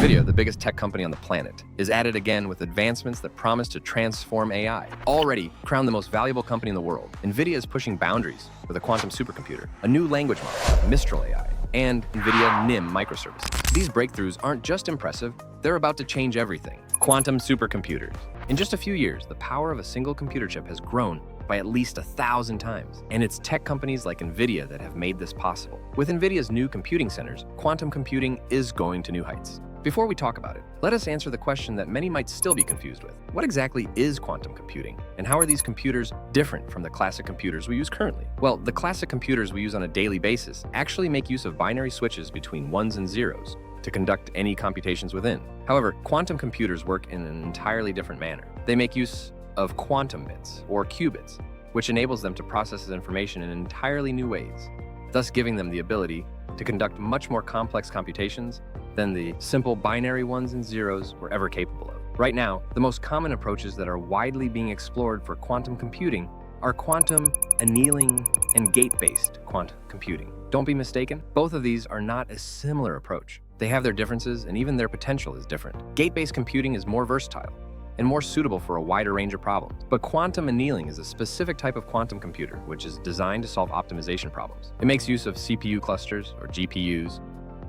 NVIDIA, the biggest tech company on the planet, is at it again with advancements that promise to transform AI. Already crowned the most valuable company in the world, NVIDIA is pushing boundaries with a quantum supercomputer, a new language model, Mistral AI, and NVIDIA NIM microservices. These breakthroughs aren't just impressive, they're about to change everything. Quantum supercomputers. In just a few years, the power of a single computer chip has grown by at least 1,000 times, and it's tech companies like NVIDIA that have made this possible. With NVIDIA's new computing centers, quantum computing is going to new heights. Before we talk about it, let us answer the question that many might still be confused with. What exactly is quantum computing, and how are these computers different from the classic computers we use currently? Well, the classic computers we use on a daily basis actually make use of binary switches between ones and zeros to conduct any computations within. However, quantum computers work in an entirely different manner. They make use of quantum bits, or qubits, which enables them to process this information in entirely new ways, thus giving them the ability to conduct much more complex computations than the simple binary ones and zeros were ever capable of. Right now, the most common approaches that are widely being explored for quantum computing are quantum annealing and gate-based quantum computing. Don't be mistaken, both of these are not a similar approach. They have their differences, and even their potential is different. Gate-based computing is more versatile and more suitable for a wider range of problems. But quantum annealing is a specific type of quantum computer which is designed to solve optimization problems. It makes use of CPU clusters, or GPUs,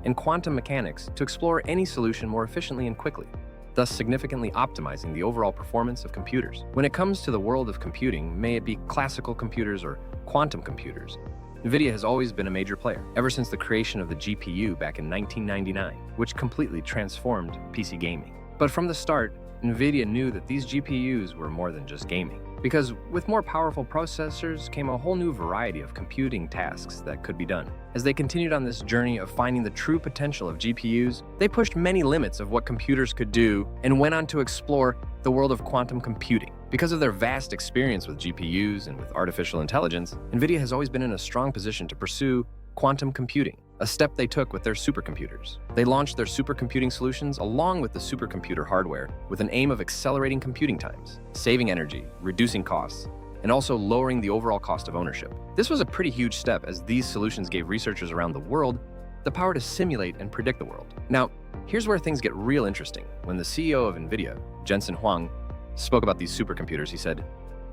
and quantum mechanics to explore any solution more efficiently and quickly, thus significantly optimizing the overall performance of computers. When it comes to the world of computing, may it be classical computers or quantum computers, NVIDIA has always been a major player, ever since the creation of the GPU back in 1999, which completely transformed PC gaming. But from the start, NVIDIA knew that these GPUs were more than just gaming, because with more powerful processors came a whole new variety of computing tasks that could be done. As they continued on this journey of finding the true potential of GPUs, they pushed many limits of what computers could do and went on to explore the world of quantum computing. Because of their vast experience with GPUs and with artificial intelligence, NVIDIA has always been in a strong position to pursue quantum computing, a step they took with their supercomputers. They launched their supercomputing solutions along with the supercomputer hardware with an aim of accelerating computing times, saving energy, reducing costs, and also lowering the overall cost of ownership. This was a pretty huge step, as these solutions gave researchers around the world the power to simulate and predict the world. Now, here's where things get real interesting. When the CEO of NVIDIA, Jensen Huang, spoke about these supercomputers, he said,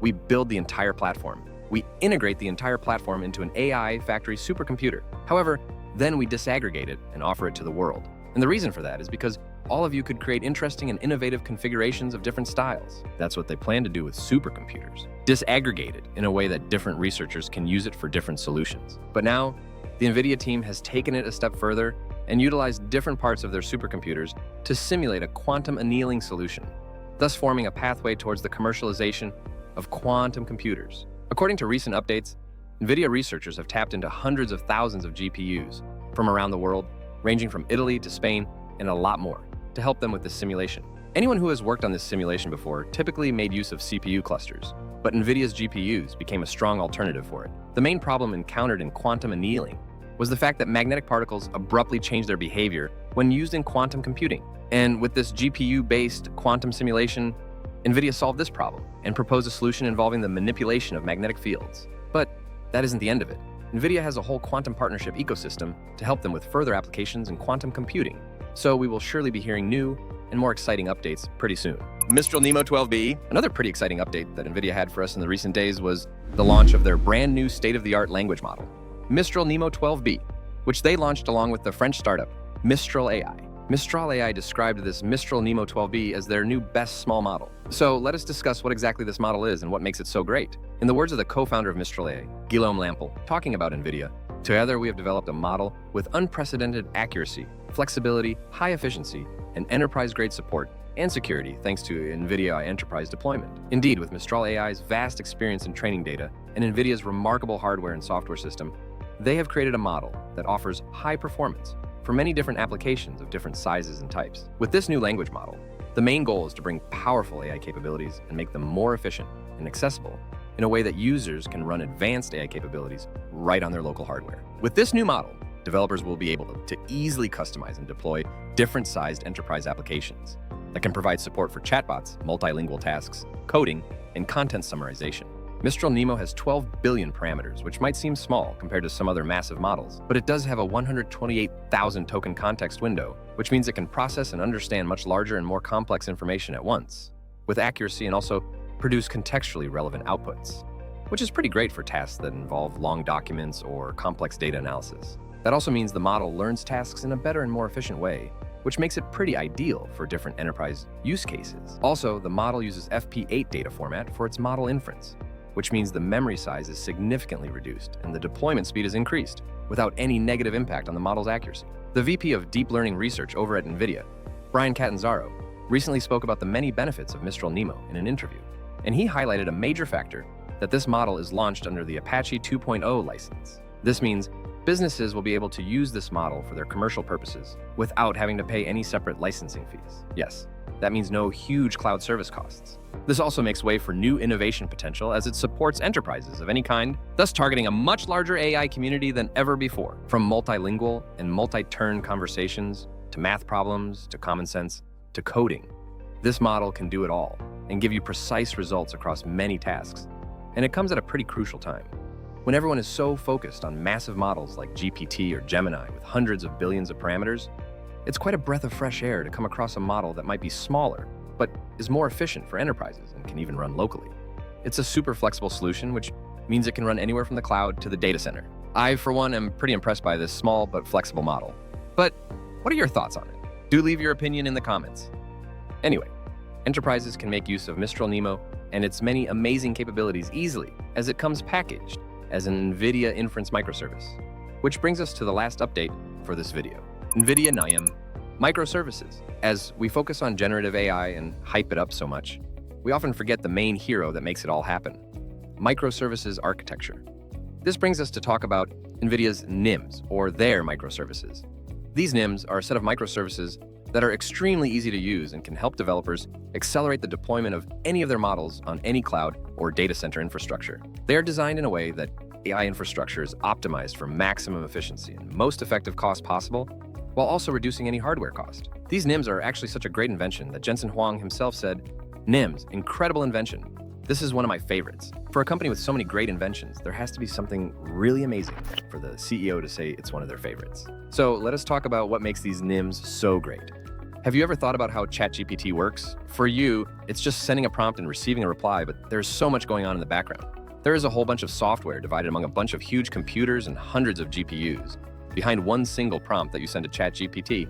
"We build the entire platform. We integrate the entire platform into an AI factory supercomputer. However, then we disaggregate it and offer it to the world." And the reason for that is because all of you could create interesting and innovative configurations of different styles. That's what they plan to do with supercomputers. Disaggregate it in a way that different researchers can use it for different solutions. But now, the NVIDIA team has taken it a step further and utilized different parts of their supercomputers to simulate a quantum annealing solution, thus forming a pathway towards the commercialization of quantum computers. According to recent updates, NVIDIA researchers have tapped into hundreds of thousands of GPUs from around the world, ranging from Italy to Spain and a lot more, to help them with this simulation. Anyone who has worked on this simulation before typically made use of CPU clusters, but NVIDIA's GPUs became a strong alternative for it. The main problem encountered in quantum annealing was the fact that magnetic particles abruptly change their behavior when used in quantum computing. And with this GPU-based quantum simulation, NVIDIA solved this problem and proposed a solution involving the manipulation of magnetic fields. But that isn't the end of it. NVIDIA has a whole quantum partnership ecosystem to help them with further applications in quantum computing. So we will surely be hearing new and more exciting updates pretty soon. Mistral NeMo 12B. Another pretty exciting update that NVIDIA had for us in the recent days was the launch of their brand new state-of-the-art language model, Mistral NeMo 12B, which they launched along with the French startup, Mistral AI. Mistral AI described this Mistral NeMo 12B as their new best small model. So let us discuss what exactly this model is and what makes it so great. In the words of the co-founder of Mistral AI, Guillaume Lampel, talking about NVIDIA, "Together we have developed a model with unprecedented accuracy, flexibility, high efficiency, and enterprise-grade support and security thanks to NVIDIA Enterprise deployment." Indeed, with Mistral AI's vast experience in training data and NVIDIA's remarkable hardware and software system, they have created a model that offers high performance for many different applications of different sizes and types. With this new language model, the main goal is to bring powerful AI capabilities and make them more efficient and accessible in a way that users can run advanced AI capabilities right on their local hardware. With this new model, developers will be able to easily customize and deploy different sized enterprise applications that can provide support for chatbots, multilingual tasks, coding, and content summarization. Mistral NeMo has 12 billion parameters, which might seem small compared to some other massive models, but it does have a 128,000 token context window, which means it can process and understand much larger and more complex information at once, with accuracy and also produce contextually relevant outputs, which is pretty great for tasks that involve long documents or complex data analysis. That also means the model learns tasks in a better and more efficient way, which makes it pretty ideal for different enterprise use cases. Also, the model uses FP8 data format for its model inference, which means the memory size is significantly reduced and the deployment speed is increased without any negative impact on the model's accuracy. The VP of Deep Learning Research over at NVIDIA, Brian Catanzaro, recently spoke about the many benefits of Mistral NeMo in an interview, and he highlighted a major factor that this model is launched under the Apache 2.0 license. This means businesses will be able to use this model for their commercial purposes without having to pay any separate licensing fees. Yes, that means no huge cloud service costs. This also makes way for new innovation potential as it supports enterprises of any kind, thus targeting a much larger AI community than ever before. From multilingual and multi-turn conversations, to math problems, to common sense, to coding. This model can do it all and give you precise results across many tasks. And it comes at a pretty crucial time, when everyone is so focused on massive models like GPT or Gemini with hundreds of billions of parameters. It's quite a breath of fresh air to come across a model that might be smaller, but is more efficient for enterprises and can even run locally. It's a super flexible solution, which means it can run anywhere from the cloud to the data center. I, for one, am pretty impressed by this small but flexible model. But what are your thoughts on it? Do leave your opinion in the comments. Anyway, enterprises can make use of Mistral NeMo and its many amazing capabilities easily as it comes packaged as an NVIDIA inference microservice. Which brings us to the last update for this video. NVIDIA NIM Microservices. As we focus on generative AI and hype it up so much, we often forget the main hero that makes it all happen: microservices architecture. This brings us to talk about NVIDIA's NIMs, or their microservices. These NIMs are a set of microservices that are extremely easy to use and can help developers accelerate the deployment of any of their models on any cloud or data center infrastructure. They are designed in a way that AI infrastructure is optimized for maximum efficiency and most effective cost possible, while also reducing any hardware cost. These NIMs are actually such a great invention that Jensen Huang himself said, "NIMs, incredible invention. This is one of my favorites." For a company with so many great inventions, there has to be something really amazing for the CEO to say it's one of their favorites. So let us talk about what makes these NIMs so great. Have you ever thought about how ChatGPT works? For you, it's just sending a prompt and receiving a reply, but there's so much going on in the background. There is a whole bunch of software divided among a bunch of huge computers and hundreds of GPUs behind one single prompt that you send to ChatGPT,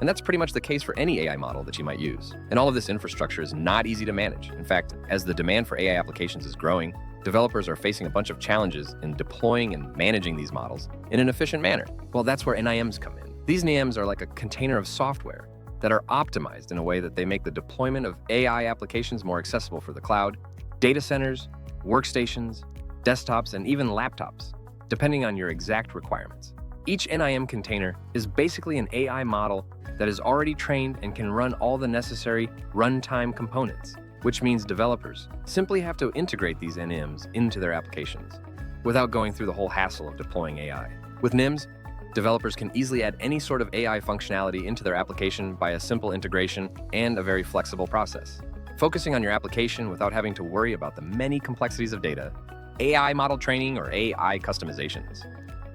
and that's pretty much the case for any AI model that you might use. And all of this infrastructure is not easy to manage. In fact, as the demand for AI applications is growing, developers are facing a bunch of challenges in deploying and managing these models in an efficient manner. Well, that's where NIMs come in. These NIMs are like a container of software that are optimized in a way that they make the deployment of AI applications more accessible for the cloud, data centers, workstations, desktops, and even laptops, depending on your exact requirements. Each NIM container is basically an AI model that is already trained and can run all the necessary runtime components, which means developers simply have to integrate these NIMs into their applications without going through the whole hassle of deploying AI. With NIMs, developers can easily add any sort of AI functionality into their application by a simple integration and a very flexible process. Focusing on your application without having to worry about the many complexities of data, AI model training, or AI customizations.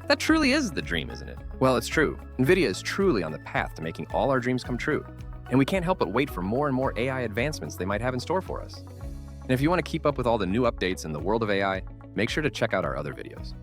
That truly is the dream, isn't it? Well, it's true. NVIDIA is truly on the path to making all our dreams come true. And we can't help but wait for more and more AI advancements they might have in store for us. And if you want to keep up with all the new updates in the world of AI, make sure to check out our other videos.